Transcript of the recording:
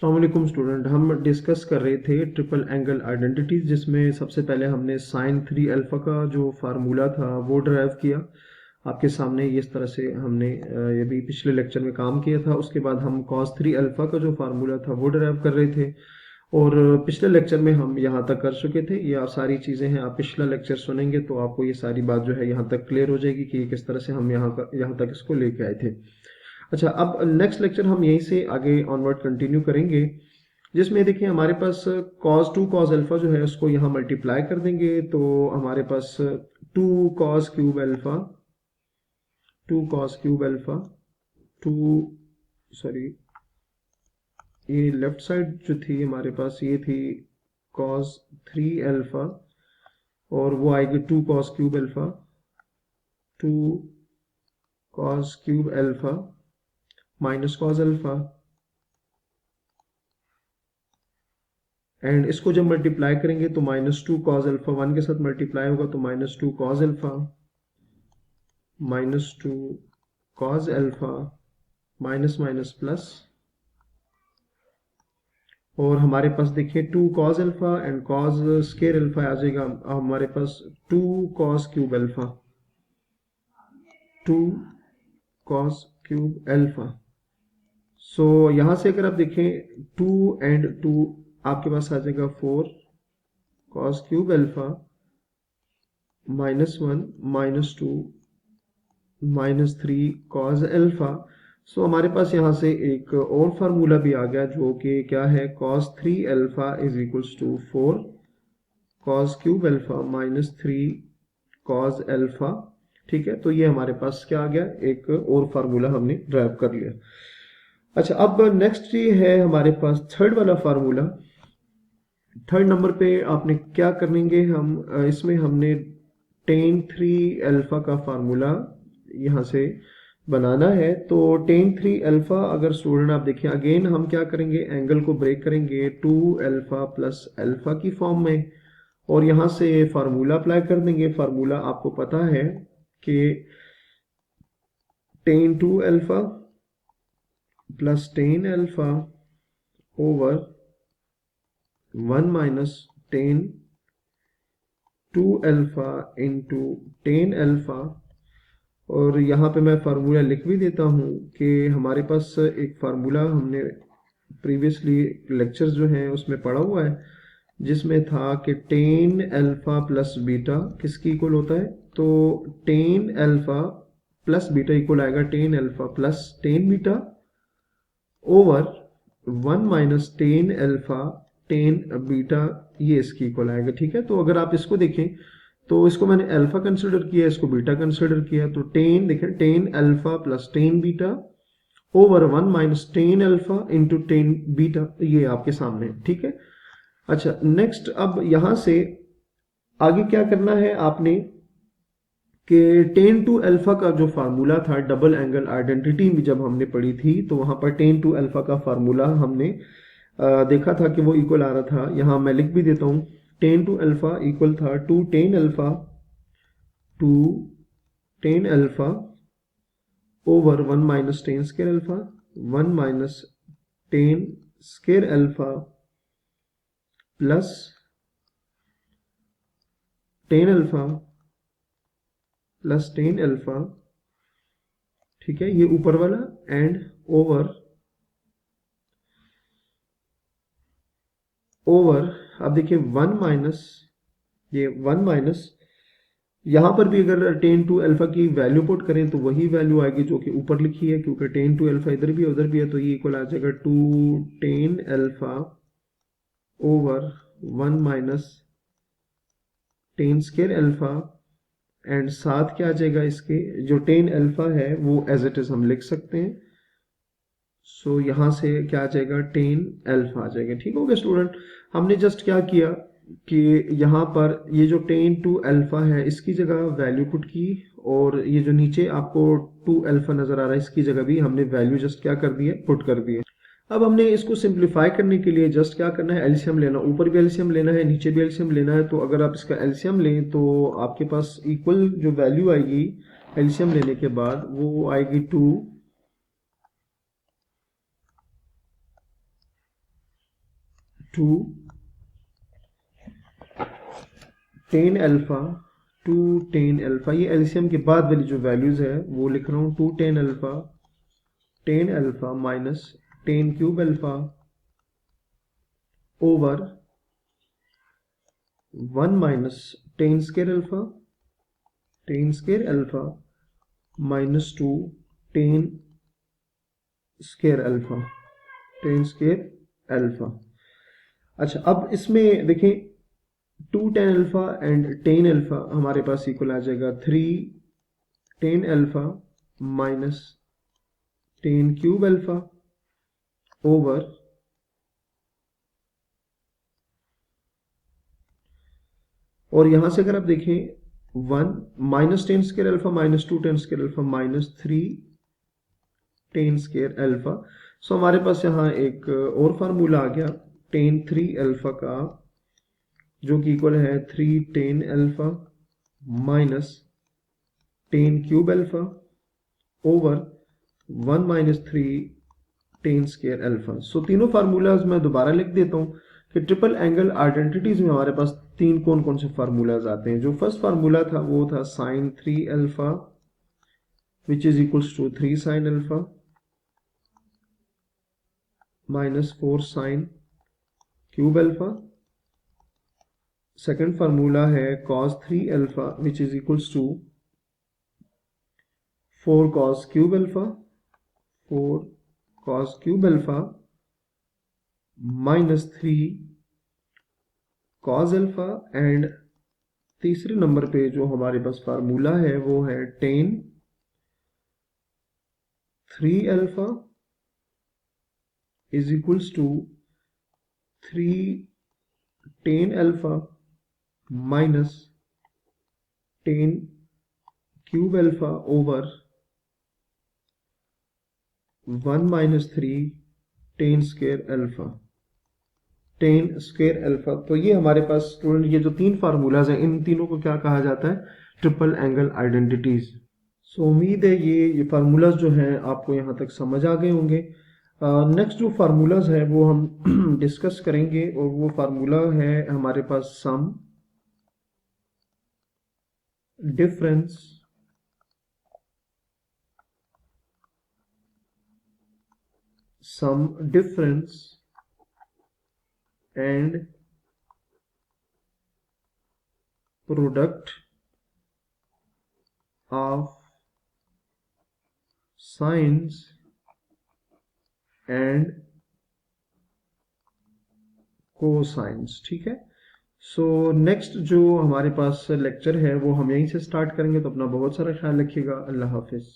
अस्सलाम वालेकुम स्टूडेंट, हम डिस्कस कर रहे थे ट्रिपल एंगल आइडेंटिटीज, जिसमें सबसे पहले हमने साइन 3 अल्फा का जो फार्मूला था वो ड्राइव किया। आपके सामने इस तरह से हमने ये भी पिछले लेक्चर में काम किया था। उसके बाद हम कॉस 3 अल्फा का जो फार्मूला था वो ड्राइव कर रहे थे, और पिछले लेक्चर में हम यहाँ तक कर चुके थे। ये सारी चीज़ें हैं, आप पिछला लेक्चर सुनेंगे तो आपको ये सारी बात जो है यहाँ तक क्लियर हो जाएगी कि किस तरह से हम यहाँ तक इसको लेके आए थे। अच्छा, अब नेक्स्ट लेक्चर हम यहीं से आगे ऑनवर्ड कंटिन्यू करेंगे, जिसमें देखिए हमारे पास cos 2 cos अल्फा जो है उसको यहाँ मल्टीप्लाई कर देंगे, तो हमारे पास 2 cos cube alpha 2 cos cube alpha 2 sorry ये लेफ्ट साइड जो थी हमारे पास ये थी cos 3 अल्फा, और वो आएगी 2 cos cube alpha 2 cos cube alpha minus cos alpha, and इसको जब मल्टीप्लाई करेंगे तो -2 cos अल्फा 1 के साथ मल्टीप्लाई होगा तो -2 cos alpha -2 cos alpha minus minus plus, और हमारे पास देखिए 2 cos alpha and cos square alpha आ जाएगा हमारे पास 2 cos cube alpha 2 cos cube alpha. So यहां से अगर आप देखें 2 एंड 2 आपके पास आ जाएगा 4 cos cube alpha -1 -2 -3 cos alpha. So हमारे पास यहाँ से एक और फार्मूला भी आ गया जो कि क्या है, cos 3 alpha is equals to 4 cos cube alpha -3 cos alpha. ठीक है, तो ये हमारे पास क्या आ गया, एक और फार्मूला हमने ड्राइव कर लिया। अच्छा, अब नेक्स्ट ये है हमारे पास थर्ड वाला फार्मूला। थर्ड नंबर पे आपने क्या करेंगे, हम इसमें हमने tan 3 अल्फा का फार्मूला यहाँ से बनाना है। तो tan 3 अल्फा अगर स्टूडेंट आप देखें, अगेन हम क्या करेंगे, एंगल को ब्रेक करेंगे 2 अल्फा प्लस अल्फा की फॉर्म में, और यहाँ से फार्मूला अप्लाई कर देंगे। फार्मूला आपको पता है कि tan 2 alpha plus tan alpha over 1 minus tan 2 alpha into tan alpha. और यहाँ पे मैं फार्मूला लिख भी देता हूँ कि हमारे पास एक फार्मूला हमने प्रीवियसली लेक्चर्स जो हैं उसमें पढ़ा हुआ है, जिसमें था कि tan अल्फा प्लस बीटा किसकी इक्वल होता है, तो tan alpha plus beta equal आएगा tan alpha plus tan beta over 1 minus tan alpha tan beta, ये इसकी इक्वल आएगा। ठीक है, तो अगर आप इसको देखें तो इसको मैंने अल्फा कंसिडर किया, इसको बीटा कंसिडर किया, तो tan देखें tan alpha plus tan beta over 1 minus tan alpha into tan beta, ये आपके सामने है। ठीक है, अच्छा नेक्स्ट, अब यहां से आगे क्या करना है आपने कि tan 2 अल्फा का जो फार्मूला था डबल एंगल आइडेंटिटी में जब हमने पढ़ी थी, तो वहां पर tan 2 अल्फा का फार्मूला हमने देखा था कि वो इक्वल आ रहा था। यहां मैं लिख भी देता हूं, tan 2 अल्फा इक्वल था 2 tan alpha 2 tan alpha over 1 minus tan square alpha 1 minus tan square alpha plus tan alpha plus tan alpha. ठीक है, ये ऊपर वाला एंड ओवर अब देखिए 1 माइनस ये 1 माइनस, यहां पर भी अगर tan 2 अल्फा की वैल्यू पुट करें तो वही वैल्यू आएगी जो कि ऊपर लिखी है, क्योंकि tan 2 अल्फा इधर भी उधर भी है, तो ये इक्वल आ जाएगा 2 tan alpha over 1 minus tan square alpha, and साथ क्या आ जाएगा, इसके जो tan अल्फा है वो एज इट इज हम लिख सकते हैं। सो यहां से क्या आ जाएगा, tan अल्फा आ जाएगा। ठीक हो गया स्टूडेंट, हमने जस्ट क्या किया कि यहाँ पर ये जो tan 2 अल्फा है इसकी जगह वैल्यू पुट की, और ये जो नीचे आपको 2 अल्फा नजर आ रहा है इसकी जगह भी हमने वैल्यू जस्ट क्या कर दी है, पुट कर दी है। अब हमने इसको सिंप्लीफाई करने के लिए जस्ट क्या करना है, एलसीएम लेना, ऊपर भी एलसीएम लेना है नीचे भी एलसीएम लेना है। तो अगर आप इसका एलसीएम लें तो आपके पास इक्वल जो वैल्यू आएगी एलसीएम लेने के बाद वो आएगी 2 two tan alpha two tan alpha, ये एलसीएम के बाद वाली जो वैल्यूज है वो लिख रहा हूं, two tan alpha minus tan cube alpha over 1 minus tan square alpha minus two tan square alpha. अच्छा, अब इसमें देखें, two tan alpha and tan alpha हमारे पास इक्वल आ जाएगा three tan alpha minus tan cube alpha over और यहां से अगर आप देखें one minus tan square alpha minus two tan square alpha minus three tan square alpha. So हमारे पास यहाँ एक और फार्मूला आ गया टेन थ्री अल्फा का, जो कि इक्वल है three tan alpha minus tan cube alpha over one minus three tan square alpha. So तीनों फार्मूलाज मैं दोबारा लिख देता हूं कि ट्रिपल एंगल आइडेंटिटीज में हमारे पास तीन कौन कौन से फार्मूलाज आते हैं। जो फर्स्ट फार्मूला था वो था sine three alpha which is equals to three sine alpha minus four sine cube alpha. Second formula है cos three alpha which is equals to four cos cube alpha minus three cos alpha. And तीसरे नंबर पे जो हमारे पास formula है वो है tan three alpha is equals to three tan alpha minus tan cube alpha over one minus three tan square alpha. तो ये हमारे पास स्टूडेंट ये जो तीन फार्मूलाज हैं, इन तीनों को क्या कहा जाता है, ट्रिपल एंगल आइडेंटिटीज। सो उम्मीद है ये फार्मूलाज जो हैं आपको यहाँ तक समझ आ गए होंगे। नेक्स्ट जो फार्मूलाज है वो हम डिस्कस करेंगे और वो फार्मूला है हमारे पास sum difference and product of sines and cosines. ठीक है। सो नेक्स्ट जो हमारे पास लेक्चर है वो हम यहीं से स्टार्ट करेंगे। तो अपना बहुत सारा ख्याल रखिएगा। अल्लाह हाफिज।